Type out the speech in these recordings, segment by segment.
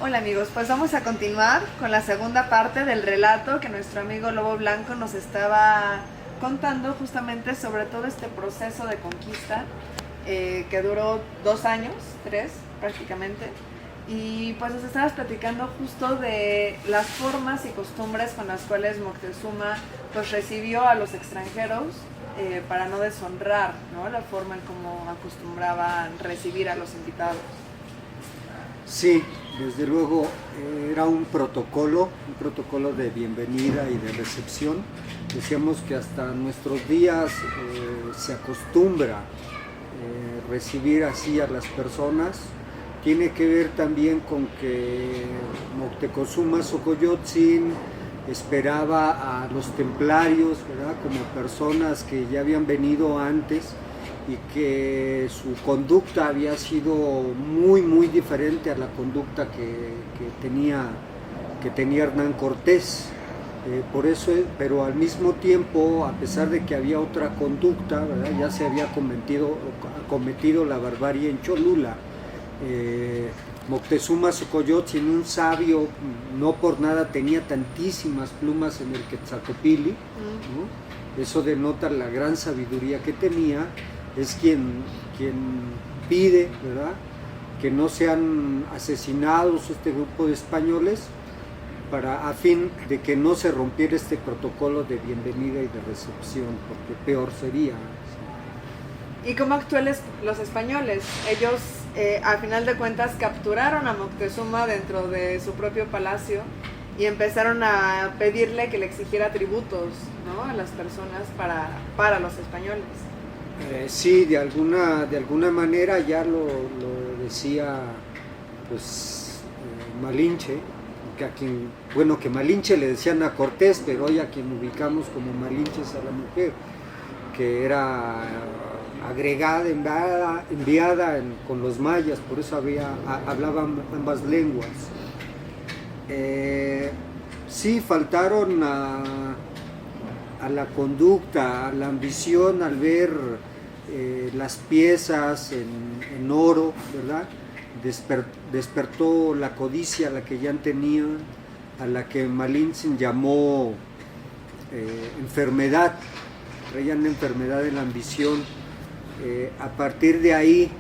Hola amigos, pues vamos a continuar con la segunda parte del relato que nuestro amigo Lobo Blanco nos estaba contando justamente sobre todo este proceso de conquista que duró 2 años, 3 prácticamente, y pues nos estabas platicando justo de las formas y costumbres con las cuales Moctezuma pues recibió a los extranjeros para no deshonrar, ¿no?, la forma en cómo acostumbraban recibir a los invitados. Sí, desde luego era un protocolo de bienvenida y de recepción. Decíamos que hasta nuestros días se acostumbra recibir así a las personas. Tiene que ver también con que Moctezuma Xocoyotzin esperaba a los templarios, ¿verdad?, como personas que ya habían venido antes y que su conducta había sido muy diferente a la conducta que tenía Hernán Cortés. Por eso, pero al mismo tiempo, a pesar de que había otra conducta, ¿verdad?, ya se había cometido la barbarie en Cholula. Moctezuma Xocoyotzin, un sabio, no por nada tenía tantísimas plumas en el Quetzalcopilli, ¿no? Eso denota la gran sabiduría que tenía. Es quien pide, ¿verdad?, que no sean asesinados este grupo de españoles a fin de que no se rompiera este protocolo de bienvenida y de recepción, porque peor sería. ¿Y cómo actúan los españoles? Ellos, al final de cuentas, capturaron a Moctezuma dentro de su propio palacio y empezaron a pedirle que le exigiera tributos, ¿no?, a las personas para los españoles. Sí, de alguna manera ya lo decía pues Malinche, que Malinche le decían a Cortés, pero hoy a quien ubicamos como Malinche es a la mujer, que era agregada, enviada con los mayas, por eso hablaban ambas lenguas. Sí, faltaron a la conducta, a la ambición al ver las piezas en oro, ¿verdad? Despertó la codicia, la que ya tenían, a la que Malinche llamó enfermedad. Traían la enfermedad de la ambición. A partir de ahí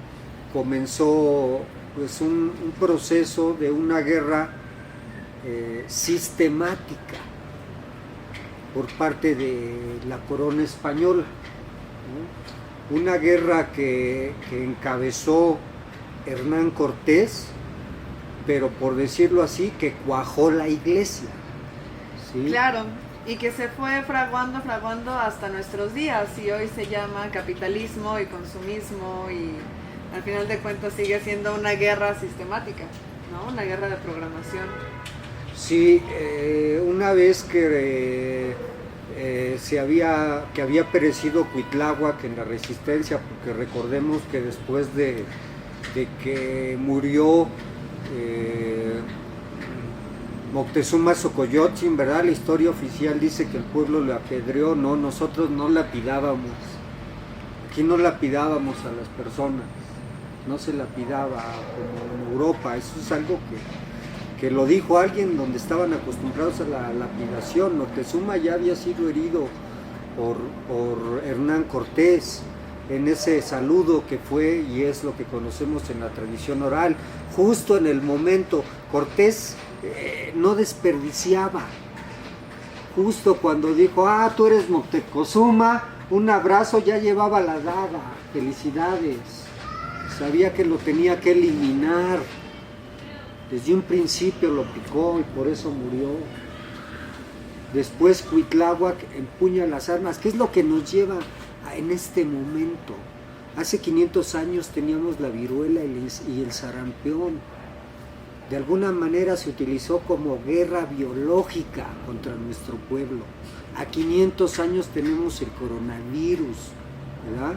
comenzó pues un proceso de una guerra sistemática por parte de la corona española, ¿no? Una guerra que encabezó Hernán Cortés, pero por decirlo así, que cuajó la iglesia, ¿sí? Claro, y que se fue fraguando hasta nuestros días, y hoy se llama capitalismo y consumismo, y al final de cuentas sigue siendo una guerra sistemática, ¿no?, una guerra de programación. Sí, una vez que había perecido Cuitláhuac en la resistencia, porque recordemos que después de que murió Moctezuma Xocoyotzin, ¿verdad?, la historia oficial dice que el pueblo le apedreó. No, nosotros no lapidábamos, aquí no lapidábamos a las personas, no se lapidaba como en Europa. Eso es algo que lo dijo alguien donde estaban acostumbrados a la lapidación. Moctezuma ya había sido herido por Hernán Cortés en ese saludo que fue y es lo que conocemos en la tradición oral. Justo en el momento, Cortés no desperdiciaba. Justo cuando dijo, tú eres Moctezuma, un abrazo, ya llevaba la daga, felicidades. Sabía que lo tenía que eliminar. Desde un principio lo picó y por eso murió. Después Cuitláhuac empuña las armas. ¿Qué es lo que nos lleva en este momento? Hace 500 años teníamos la viruela y el sarampión. De alguna manera se utilizó como guerra biológica contra nuestro pueblo. A 500 años tenemos el coronavirus, ¿verdad?,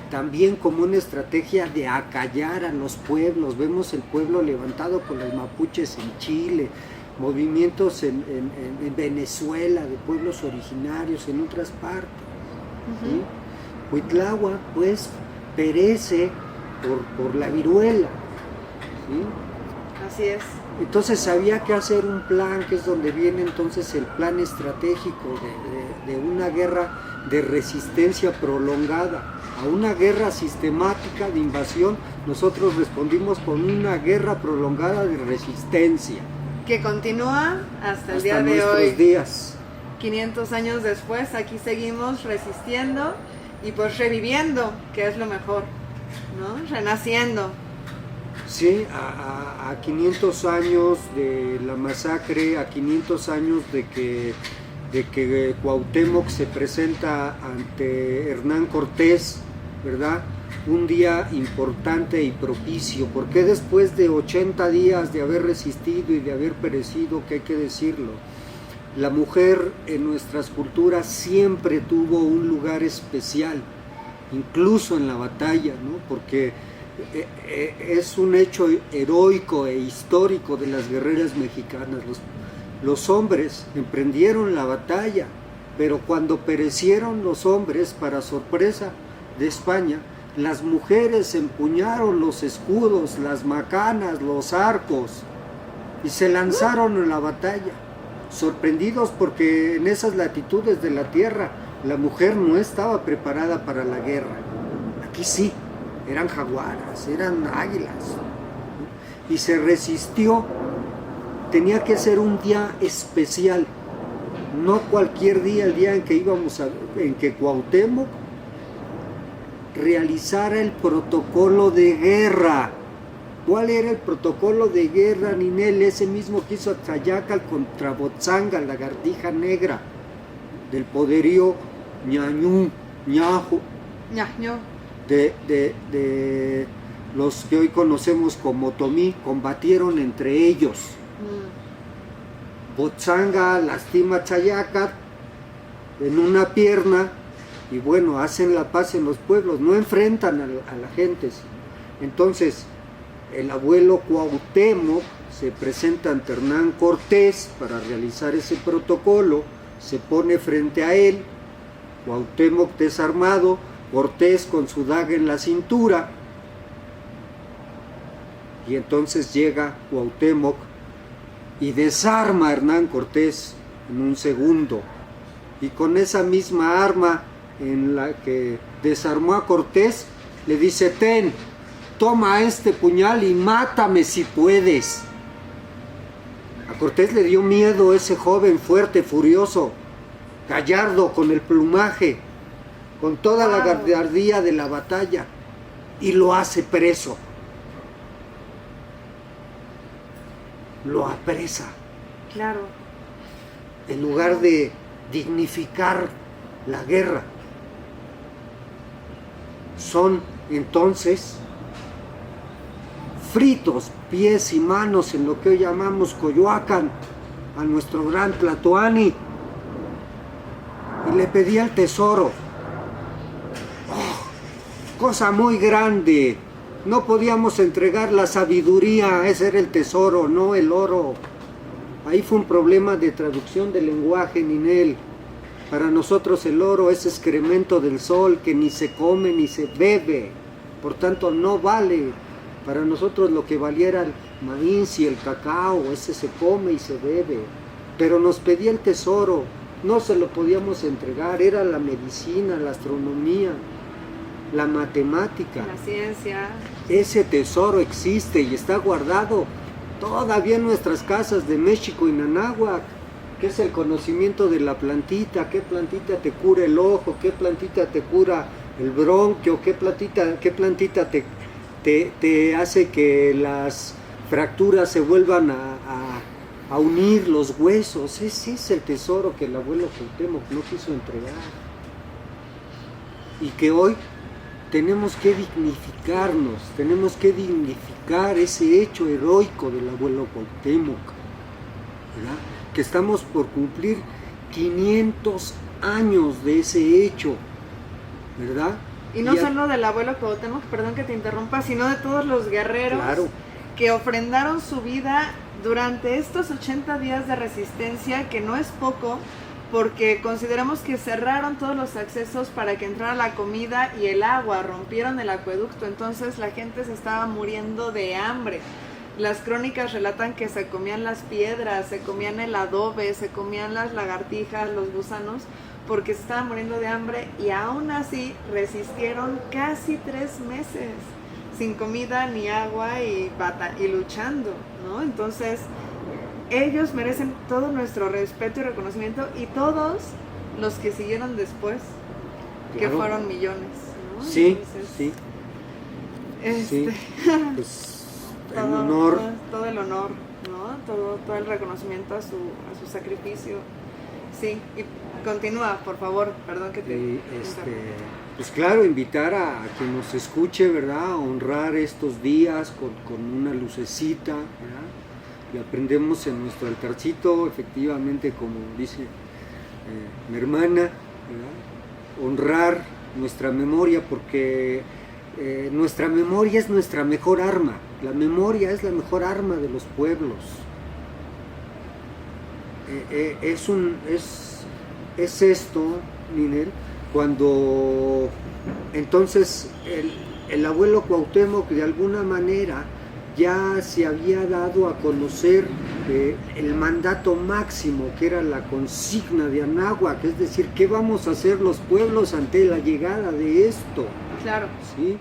también como una estrategia de acallar a los pueblos. Vemos el pueblo levantado con los mapuches en Chile, movimientos en Venezuela de pueblos originarios en otras partes. ¿Sí? Así es. Entonces había que hacer un plan, que es donde viene entonces el plan estratégico de una guerra de resistencia prolongada a una guerra sistemática de invasión. Nosotros respondimos con una guerra prolongada de resistencia. Que continúa hasta el día de nuestros hoy. días. 500 años después, aquí seguimos resistiendo y pues reviviendo, que es lo mejor, ¿no? Renaciendo. Sí, a 500 años de la masacre, a 500 años de que Cuauhtémoc se presenta ante Hernán Cortés, ¿verdad? Un día importante y propicio, porque después de 80 días de haber resistido y de haber perecido, que hay que decirlo, la mujer en nuestras culturas siempre tuvo un lugar especial, incluso en la batalla, ¿no? Porque es un hecho heroico e histórico de las guerreras mexicanas. Los hombres emprendieron la batalla, pero cuando perecieron los hombres, para sorpresa de España, las mujeres empuñaron los escudos, las macanas, los arcos y se lanzaron en la batalla, sorprendidos porque en esas latitudes de la tierra la mujer no estaba preparada para la guerra. Aquí sí, eran jaguaras, eran águilas, y se resistió. Tenía que ser un día especial, no cualquier día, el día en que Cuauhtémoc realizara el protocolo de guerra. ¿Cuál era el protocolo de guerra, Ninel? Ese mismo que hizo Tlayacal contra Botzanga, la lagartija negra, del poderío ñañú, ñajo, de los que hoy conocemos como Otomí, combatieron entre ellos. Botzanga lastima a Tlayacal en una pierna y bueno, hacen la paz en los pueblos, no enfrentan a la gente. Entonces, el abuelo Cuauhtémoc se presenta ante Hernán Cortés para realizar ese protocolo, se pone frente a él, Cuauhtémoc desarmado, Cortés con su daga en la cintura, y entonces llega Cuauhtémoc y desarma a Hernán Cortés en un segundo, y con esa misma arma en la que desarmó a Cortés, le dice: ten, toma este puñal y mátame si puedes. A Cortés le dio miedo ese joven fuerte, furioso, gallardo, con el plumaje, con toda la gallardía de la batalla, y lo hace preso. Lo apresa. Claro. En lugar de dignificar la guerra. Son entonces fritos pies y manos en lo que hoy llamamos Coyoacán a nuestro gran Tlatoani, y le pedía el tesoro. Cosa muy grande. No podíamos entregar la sabiduría, ese era el tesoro, no el oro. Ahí fue un problema de traducción del lenguaje, Ninel. Para nosotros el oro es excremento del sol que ni se come ni se bebe, por tanto no vale. Para nosotros lo que valiera el maíz y el cacao, ese se come y se bebe. Pero nos pedía el tesoro, no se lo podíamos entregar, era la medicina, la astronomía, la matemática. La ciencia. Ese tesoro existe y está guardado todavía en nuestras casas de México y Nanáhuac, que es el conocimiento de la plantita, qué plantita te cura el ojo, qué plantita te cura el bronquio, qué plantita te hace que las fracturas se vuelvan a unir los huesos. Ese es el tesoro que el abuelo Cuauhtémoc no quiso entregar, y que hoy tenemos que dignificarnos, tenemos que dignificar ese hecho heroico del abuelo Cuauhtémoc, ¿verdad? Que estamos por cumplir 500 años de ese hecho, ¿verdad? Y no solo del abuelo Cuauhtémoc, perdón que te interrumpa, sino de todos los guerreros, claro, que ofrendaron su vida durante estos 80 días de resistencia, que no es poco, porque consideramos que cerraron todos los accesos para que entrara la comida y el agua, rompieron el acueducto, entonces la gente se estaba muriendo de hambre. Las crónicas relatan que se comían las piedras, se comían el adobe, se comían las lagartijas, los gusanos, porque se estaban muriendo de hambre y aún así resistieron casi 3 meses sin comida ni agua y luchando, ¿no? Entonces, ellos merecen todo nuestro respeto y reconocimiento, y todos los que siguieron después, que Claro. fueron millones, ¿no? Sí, Entonces, sí, este, sí. Pues en honor. todo el honor, ¿no? Todo el reconocimiento a su sacrificio. Sí, y continúa, por favor, perdón que te Pues claro, invitar a quien nos escuche, ¿verdad? A honrar estos días con una lucecita, ¿verdad? Y aprendemos en nuestro altarcito, efectivamente, como dice mi hermana, ¿verdad? Honrar nuestra memoria, porque nuestra memoria es nuestra mejor arma. La memoria es la mejor arma de los pueblos. Es esto, Ninel, cuando entonces el abuelo Cuauhtémoc de alguna manera ya se había dado a conocer el mandato máximo, que era la consigna de Anáhuac, es decir, ¿qué vamos a hacer los pueblos ante la llegada de esto? Claro. ¿Sí?